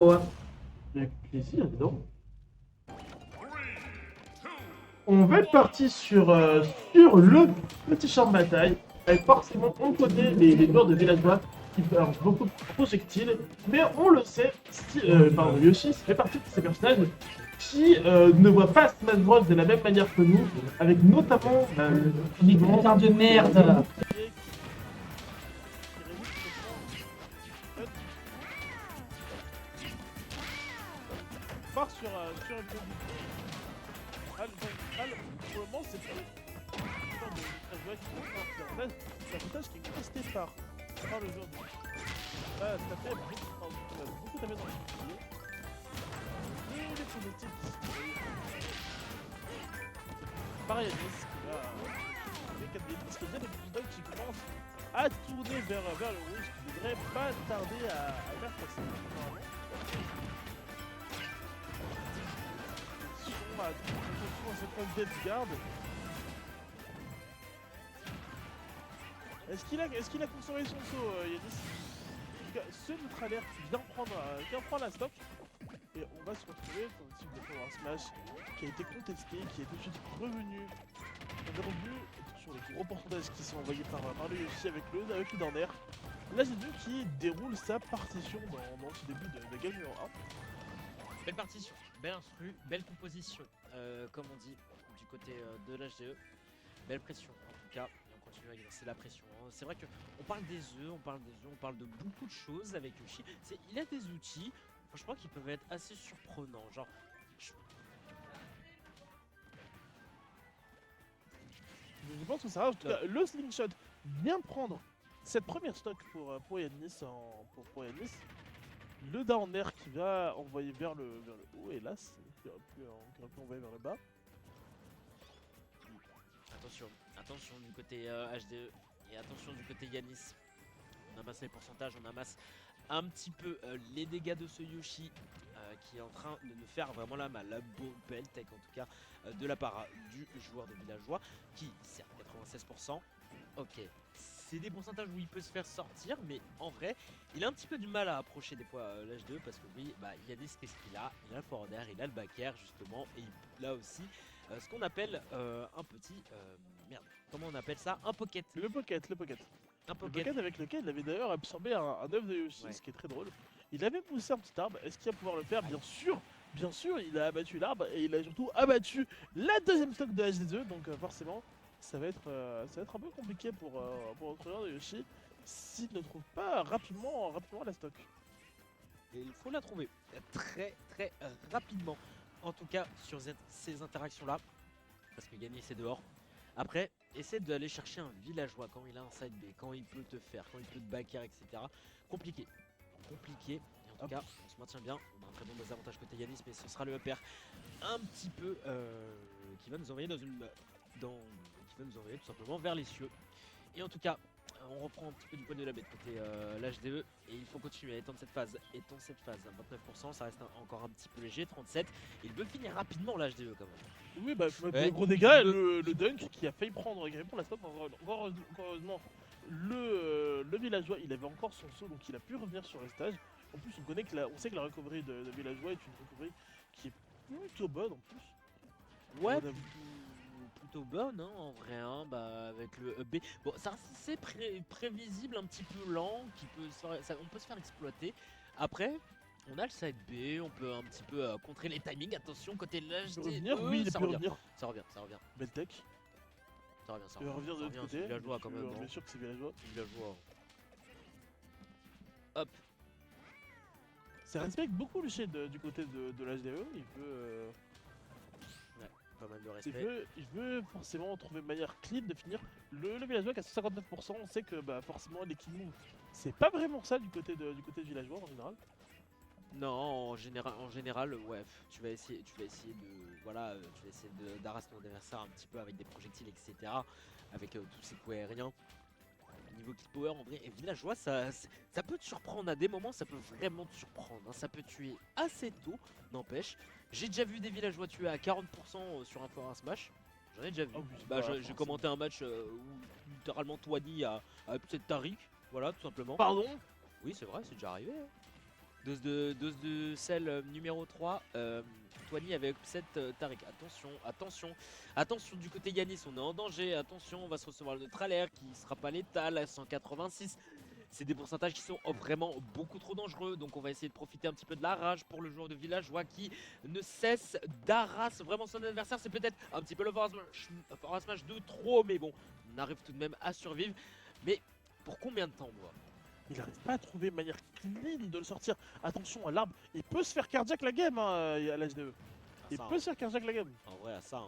Ouais. Avec plaisir, dedans. On va être parti sur le petit champ de bataille, avec forcément on connaît les joueurs de villageois qui balancent beaucoup de projectiles, mais on le sait, Yoshi fait partie de ces personnages qui ne voient pas Smash Bros de la même manière que nous, avec notamment Les putain de merde. Part sur un produit. Pour le moment, c'est pas c'est un footage qui est contesté par le joueur de ça fait beaucoup d'années dans le jeu. Les projectiles qui pareil à 10, les 4 b parce qu'il y a des bulldogs qui commencent à tourner vers le rouge, qui devrait pas tarder à faire passer. On se prend Death Guard. Est-ce qu'il a consommé son saut, Yanis? En tout cas, ce neutralaire qui vient prendre la stop. Et on va se retrouver dans le type de Power Smash qui a été contesté, qui est tout de suite revenu. On a revu sur les gros pourcentages qui sont envoyés par le Yoshi avec le down air. Là, j'ai vu qui déroule sa partition dans ce début de game numéro 1. Belle partition, belle instru, belle composition, comme on dit du côté de l'HDE. Belle pression en tout cas, et on continue à exercer la pression. Hein. C'est vrai qu'on parle des œufs, on parle de beaucoup de choses avec Yoshi. Il a des outils, franchement, qui peuvent être assez surprenants. Genre, je pense que ça va, en tout cas, le slingshot vient prendre cette première stock pour Yanis, pour Yanis. Le down air qui va envoyer vers le haut, et là, on aurait pu envoyer vers le bas. attention du côté HDE et attention du côté Yanis. On amasse les pourcentages, on amasse un petit peu les dégâts de ce Yoshi qui est en train de nous faire vraiment la mal. La beau belle tech en tout cas de la part du joueur de villageois qui sert 96%. Ok, c'est des pourcentages où il peut se faire sortir, mais en vrai, il a un petit peu du mal à approcher des fois l'H2 parce que oui, Yanis, qu'est-ce qu'il a? Il a le forward air, il a le back air justement, et il a aussi ce qu'on appelle un petit merde, comment on appelle ça? Un pocket. Le pocket. Un pocket. Le pocket avec lequel il avait d'ailleurs absorbé un œuf de Yoshi, ce qui est très drôle. Il avait poussé un petit arbre, est-ce qu'il va pouvoir le faire? Bien sûr, il a abattu l'arbre et il a surtout abattu la deuxième stock de HD2, donc forcément, ça va être un peu compliqué pour notre joueur de Yoshi s'il ne trouve pas rapidement la stock. Et il faut la trouver très rapidement. En tout cas sur ces interactions là. Parce que gagner c'est dehors. Après, essaie d'aller chercher un villageois quand il a un side B, quand il peut te faire, quand il peut te backer, etc. Compliqué. Et en tout cas, on se maintient bien. On a un très bon désavantage côté Yanis, mais ce sera le upper un petit peu qui va nous envoyer qui va nous envoyer tout simplement vers les cieux. Et en tout cas, on reprend un petit peu du poil de la bête côté l'HDE et il faut continuer à étendre cette phase. À 29%, ça reste encore un petit peu léger, 37%. Il veut finir rapidement l'HDE quand même. Oui, le gros dégâts, le dunk qui a failli prendre pour la stop. Encore heureusement, le villageois, il avait encore son saut, donc il a pu revenir sur le stage. En plus, on sait que la recovery de villageois est une recovery qui est plutôt bonne en plus. Ouais, plutôt bonne hein, en vrai, hein, avec le B. Bon, ça c'est prévisible, un petit peu lent, on peut se faire exploiter. Après, on a le side B, on peut un petit peu contrer les timings. Attention, côté l'HD, oui, il peut revenir. Ça revient. Belle tech. Ça revient. Il va revenir de l'autre côté. Villageois quand même. Bien sûr que c'est villageois. Hop. Ça respecte beaucoup le shade du côté de l'HDE. Il veut. Pas mal de respect. Il veut forcément trouver une manière clean de finir. Le villageois qui a 59%, on sait que forcément les kill moves, c'est pas vraiment ça du côté de villageois en général. Non, en général, ouais, tu vas essayer d'arraser ton adversaire un petit peu avec des projectiles, etc. Avec tous ces coups aériens. Niveau kill power, en vrai, et villageois, ça peut te surprendre à des moments, ça peut vraiment te surprendre. Hein. Ça peut tuer assez tôt, n'empêche. J'ai déjà vu des villageois tuer à 40% sur un Power Smash. J'en ai déjà vu. J'ai commenté un match où littéralement Twani a upset Tariq, voilà, tout simplement. Pardon? Oui, c'est vrai, c'est déjà arrivé. Hein. Dose de sel numéro 3. Toigny avec upset Tariq. Attention du côté Yanis, on est en danger. Attention, on va se recevoir le neutral air qui sera pas létal à 186. C'est des pourcentages qui sont vraiment beaucoup trop dangereux. Donc on va essayer de profiter un petit peu de la rage pour le joueur de villageois qui ne cesse d'arraser vraiment son adversaire. C'est peut-être un petit peu le forward smash de trop, mais bon, on arrive tout de même à survivre. Mais pour combien de temps, moi? Il n'arrive pas à trouver une manière clean de le sortir. Attention à l'arbre, il peut se faire cardiaque la game hein, à l'HDE. Il Ça, peut se faire cardiaque la game. en vrai, à ça,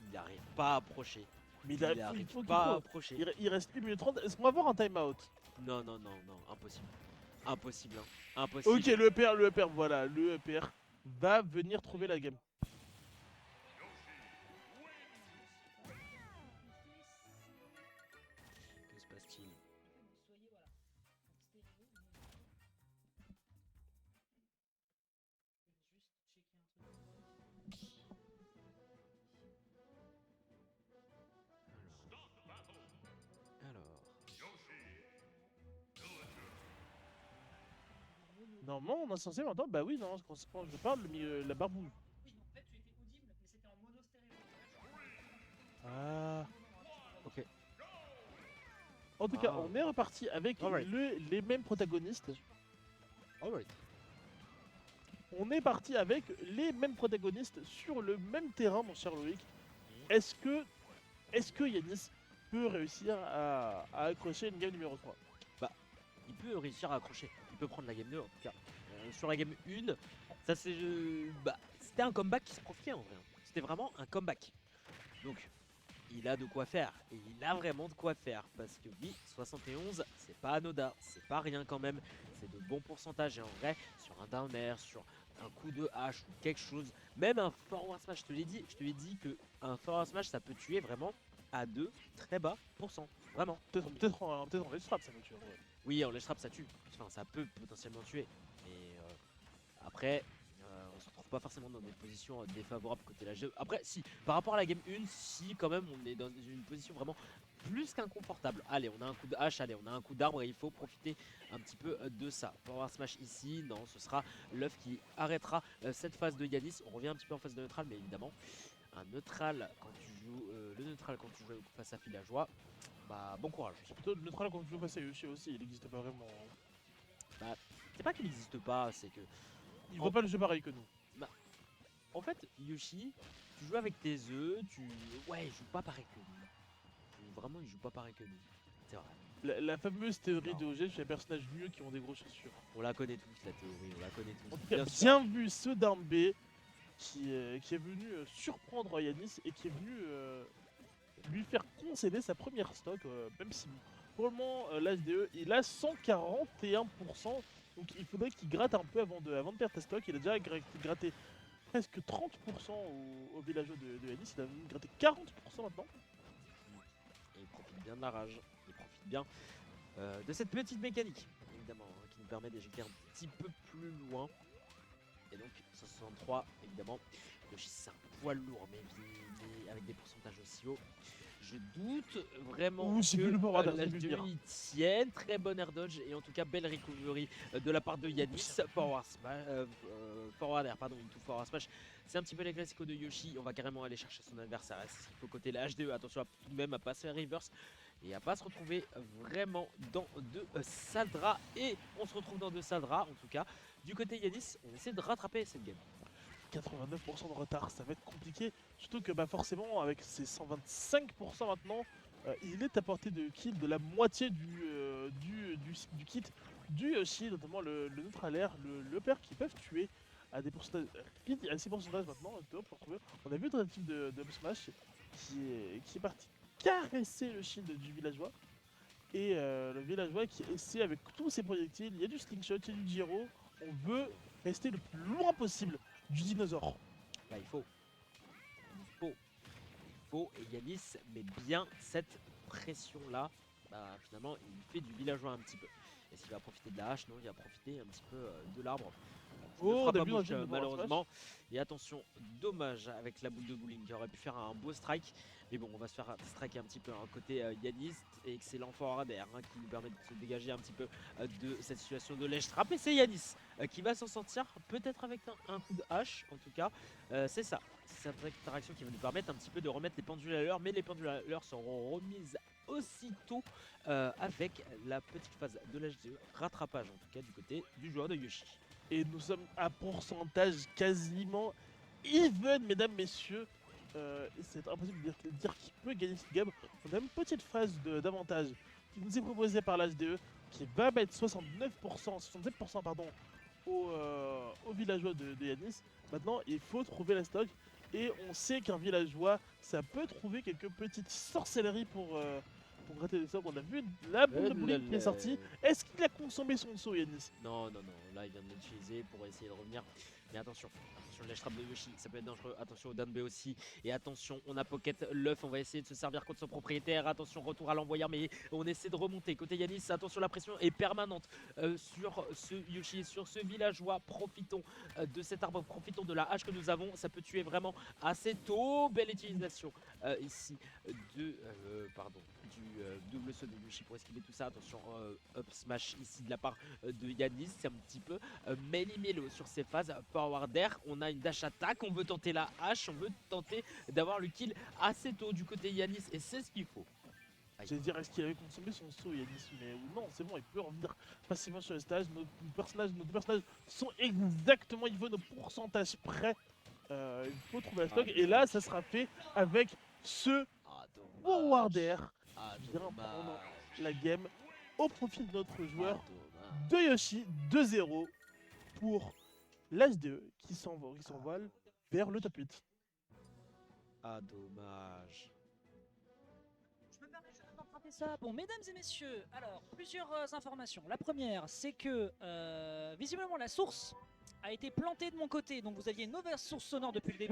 il n'arrive pas à approcher. Mais Il n'arrive pas à approcher. Il reste 1 minute 30. Est-ce qu'on va avoir un timeout? Non, impossible. Impossible, hein. Impossible. Ok, le EPR, voilà, le EPR va venir trouver la game. Que se passe-t-il? Alors. Normalement, on est censé maintenant. Bah oui, non, quand je parle, la barre bouge. Oui, en fait, tu étais audible, mais c'était en mono stéréo. Ah. Ok. En tout cas, Ah. on est reparti avec Alright. les mêmes protagonistes. Alright. On est parti avec les mêmes protagonistes sur le même terrain, mon cher Loïc. Est-ce que Yanis peut réussir à accrocher une game numéro 3? Il peut réussir à accrocher. Il peut prendre la game 2 en tout cas. Sur la game 1, ça c'est. C'était un comeback qui se profitait en vrai. C'était vraiment un comeback. Donc, il a de quoi faire. Et il a vraiment de quoi faire. Parce que oui, 71, c'est pas anodin. C'est pas rien quand même. C'est de bons pourcentages. Et en vrai, sur un down air, sur un coup de hache ou quelque chose, même un forward smash, je te l'ai dit que un forward smash ça peut tuer vraiment à de très bas pourcents. Vraiment. Peut-être en let's trap, ça me tue en vrai. Oui, en ledge trap ça tue. Enfin, ça peut potentiellement tuer. Mais après, on se retrouve pas forcément dans des positions défavorables côté la GE. Après, si, par rapport à la game 1, si quand même on est dans une position vraiment plus qu'inconfortable. Allez, on a un coup de hache, allez, on a un coup d'arbre et il faut profiter un petit peu de ça. Forward smash ici, non, ce sera l'œuf qui arrêtera cette phase de Yanis. On revient un petit peu en phase de neutral, mais évidemment, un neutral quand tu joues, le neutral quand tu joues face à villageois, bah bon courage. Plutôt le neutral quand tu joues face à Yoshi aussi, il n'existe pas vraiment. C'est pas qu'il n'existe pas, c'est que Il voit pas le jeu pareil que nous. en fait, Yoshi, tu joues avec tes œufs, ouais, il joue pas pareil que nous. Vraiment, il joue pas pareil que nous. C'est vrai. La fameuse théorie Non. de OG sur les personnages mieux qui ont des grosses chaussures. On la connaît tous, la théorie, on la connaît En tous. tout cas, sûr. bien vu ce d'un B qui est venu surprendre Yanis et qui est venu lui faire concéder sa première stock, même si pour le moment l'HDE il a 141%, donc il faudrait qu'il gratte un peu avant de perdre ta stock. Il a déjà gratté presque 30% au villageois de Yanis, il a même gratté 40% maintenant. Et il profite bien de la rage, il profite bien de cette petite mécanique, évidemment, hein, qui nous permet d'éjecter un petit peu plus loin. Et donc, 163, évidemment. Yoshi, c'est un poil lourd, mais avec des pourcentages aussi hauts. Je doute vraiment Ouh, j'ai vu le forward, j'ai vu l'H2 venir. il tienne. Très bon air dodge et en tout cas belle recovery de la part de Yanis. Forward air, pardon, into forward smash. C'est un petit peu les classiques de Yoshi. On va carrément aller chercher son adversaire. Il faut côté la HDE. Attention à tout de même à passer à reverse et à pas se retrouver vraiment dans de sales draps. Et on se retrouve dans de sales draps en tout cas. Du côté Yanis, on essaie de rattraper cette game. 89% de retard, ça va être compliqué. Surtout que bah, forcément, avec ses 125% maintenant, il est à portée de kill de la moitié du kit du Yoshi, notamment le neutral air, le père qui peuvent tuer à des pourcentages, à 6% maintenant. On a vu le type de Up Smash qui est parti caresser le shield du villageois. Et le villageois qui essaie avec tous ses projectiles, il y a du slingshot, il y a du gyro. On veut rester le plus loin possible du dinosaure. Bah, il faut, et Yanis met bien cette pression là. Bah, finalement, il fait du villageois un petit peu. Est-ce qu'il va profiter de la hache? Non, il va profiter un petit peu de l'arbre. Oh, Ne on fera a pas vu dans le bouche, jeu de malheureusement. Et attention, dommage avec la boule de bowling qui aurait pu faire un beau strike. Mais bon, on va se faire striker un petit peu côté Yanis. Excellent forward air qui nous permet de se dégager un petit peu de cette situation de lèche trap. Et c'est Yanis qui va s'en sortir, peut-être avec un coup de hache, en tout cas. C'est ça, cette interaction qui va nous permettre un petit peu de remettre les pendules à l'heure, mais les pendules à l'heure seront remises aussitôt avec la petite phase de l'HDE, rattrapage en tout cas du côté du joueur de Yoshi. Et nous sommes à pourcentage quasiment even, mesdames, messieurs. C'est impossible de dire qui peut gagner cette game. On a une petite phase d'avantage qui nous est proposée par l'HDE qui va mettre 67% pardon, aux villageois de Yanis. Maintenant, il faut trouver la stock. Et on sait qu'un villageois, ça peut trouver quelques petites sorcelleries pour gratter des stocks. On a vu la boule de bowling qui est sortie. Est-ce qu'il a consommé son saut, Yanis? Non, là il vient de l'utiliser pour essayer de revenir. Mais attention, le ledge trap de Yoshi, ça peut être dangereux. Attention au down B aussi. Et attention, on a pocket l'œuf, on va essayer de se servir contre son propriétaire. Attention, retour à l'envoyeur, mais on essaie de remonter. Côté Yanis, attention, la pression est permanente sur ce Yoshi, sur ce villageois. Profitons de cet arbre, profitons de la hache que nous avons. Ça peut tuer vraiment assez tôt. Belle utilisation ici du double saut de Yoshi pour esquiver tout ça. Attention, up smash ici de la part de Yanis. C'est un petit peu méli-mélo sur ces phases. Forward air, on a une dash attack, on veut tenter la hache, on veut tenter d'avoir le kill assez tôt du côté Yanis et c'est ce qu'il faut. J'allais dire, est-ce qu'il avait consommé son saut, Yanis? Mais non, c'est bon, il peut revenir facilement sur le stage. Nos deux personnages sont exactement, il veut nos pourcentages près. Il faut trouver la stock. Et là, ça sera fait avec ce forward air qui vient prendre la game au profit de notre joueur de Yoshi 2-0 pour l'HDE qui s'envole vers le top 8. Ah, dommage. Je me permets juste d'emprunter ça. Bon, mesdames et messieurs, alors, plusieurs informations. La première, c'est que visiblement la source a été plantée de mon côté. Donc vous aviez une mauvaise source sonore depuis le début.